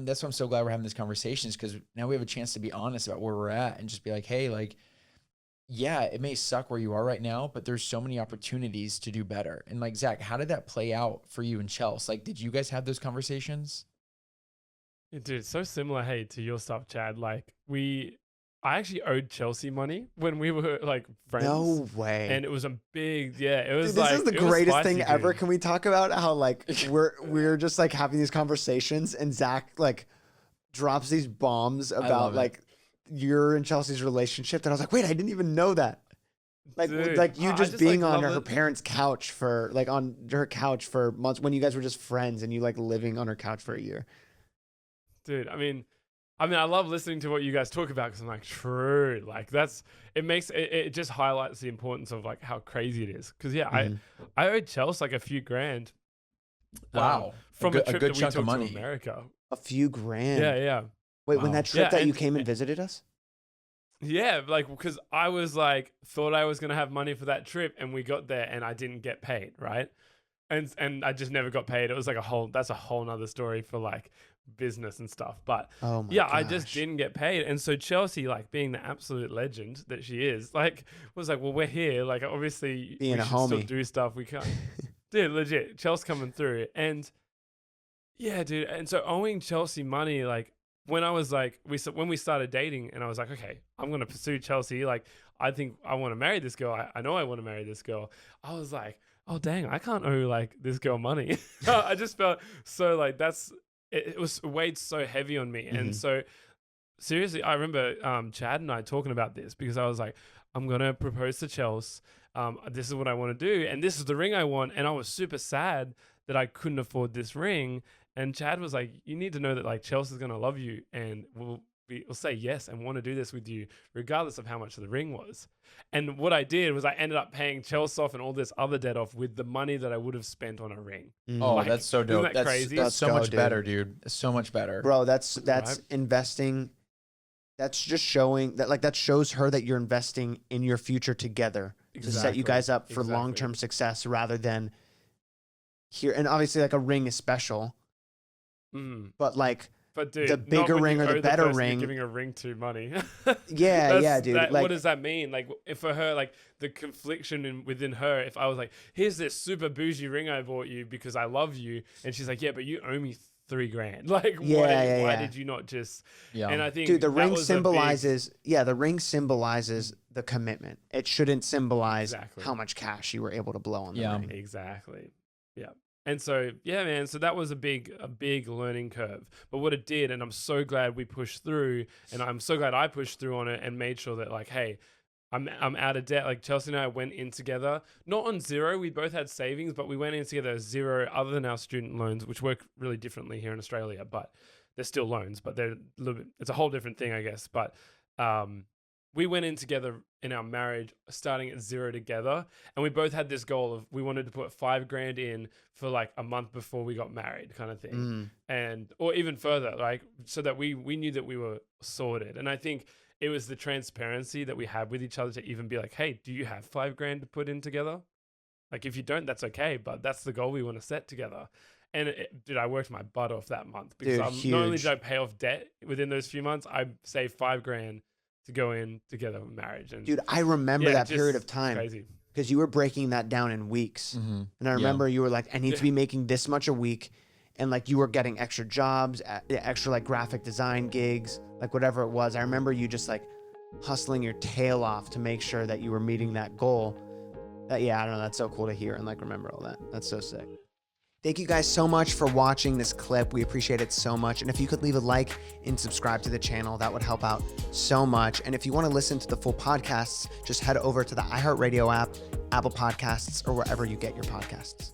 that's why I'm so glad we're having this conversation, is because now we have a chance to be honest about where we're at and just be like, hey, like, yeah, it may suck where you are right now, but there's so many opportunities to do better. And like, Zach, how did that play out for you and Chelsea? Like, did you guys have those conversations? Yeah, dude, it's so similar, hey, to your stuff, Chad. Like, I actually owed Chelsea money when we were like friends. No way. And it was a big, it was Dude, like, this is the it was greatest spicy, thing ever. dude. Can we talk about how like we're just like having these conversations and Zach like drops these bombs about like your and Chelsea's relationship that I was like, wait, I didn't even know that. Like, Dude, like you just just, being like, on love her it. parents' couch for like on her couch for months when you guys were just friends and you like living on her couch for a year. Dude, I mean, I love listening to what you guys talk about because I'm like, true. Like it just highlights the importance of like how crazy it is. Because I owed Chelsea like a few grand. Wow. From a trip good that we chunk took of money. to America. A few grand. Yeah. Wait, Wow. when that trip Yeah, that you and- came and visited us? Yeah, like because I was like thought I was gonna have money for that trip, and we got there and I didn't get paid, right? And I just never got paid. It was like that's a whole nother story for like business and stuff. But Oh my yeah, I just gosh. didn't get paid. And so Chelsea, like being the absolute legend that she is, like was like, well, we're here. Like obviously Being we a should still homie. do stuff. We can't. Dude, legit, Chelsea coming through. And yeah, dude. And so owing Chelsea money, like when I was like, when we started dating and I was like, okay, I'm going to pursue Chelsea. Like, I think I want to marry this girl. I know I want to marry this girl. I was like, oh, dang, I can't owe like this girl money. I just felt so like it was weighed so heavy on me. And so seriously, I remember Chad and I talking about this because I was like, I'm going to propose to Chelsea. This is what I want to do. And this is the ring I want. And I was super sad that I couldn't afford this ring. And Chad was like, you need to know that like Chelsea's going to love you and will say yes and want to do this with you regardless of how much the ring was. And what I did was I ended up paying Chelsea off and all this other debt off with the money that I would have spent on a ring. Oh, Like, that's so dope. isn't that crazy? That's so Let's go, much dude. better, dude. It's so much better. Bro, that's Right? investing. That's just showing that like that shows her that you're investing in your future together to set you guys up for long-term success rather than here. And obviously like a ring is special, but like But dude, the bigger not when ring you or the owe better person you're ring. giving a ring to money. yeah, dude. Like, Like, what does that mean? Like, if for her, like the confliction within her, if I was like, "Here's this super bougie ring I bought you because I love you," and she's like, "Yeah, but you owe me $3,000." Like, why did you not just? Yeah. And I think, dude, the that ring was a big- symbolizes. The ring symbolizes the commitment. It shouldn't symbolize Exactly. how much cash you were able to blow on the Yeah. ring. Exactly. Yeah. And so, yeah, man. So that was a big learning curve. But what it did, and I'm so glad we pushed through, and I'm so glad I pushed through on it and made sure that like, hey, I'm out of debt. Like Chelsea and I went in together, not on zero. We both had savings, but we went in together as zero, other than our student loans, which work really differently here in Australia. But they're still loans, but they're a little bit. It's a whole different thing, I guess. But we went in together in our marriage, starting at zero together, and we both had this goal of we wanted to put $5,000 in for like a month before we got married, kind of thing, and or even further, like so that we knew that we were sorted. And I think it was the transparency that we had with each other to even be like, hey, do you have $5,000 to put in together? Like if you don't, that's okay, but that's the goal we want to set together. And dude, I worked my butt off that month because not only did I pay off debt within those few months, I saved $5,000 to go in together with marriage. And Dude, I remember that period of time crazy. because you were breaking that down in weeks. And I remember you were like, I need to be making this much a week. And like you were getting extra jobs, extra like graphic design gigs, like whatever it was. I remember you just like hustling your tail off to make sure that you were meeting that goal. I don't know. That's so cool to hear and like remember all that. That's so sick. Thank you guys so much for watching this clip. We appreciate it so much. And if you could leave a like and subscribe to the channel, that would help out so much. And if you want to listen to the full podcasts, just head over to the iHeartRadio app, Apple Podcasts, or wherever you get your podcasts.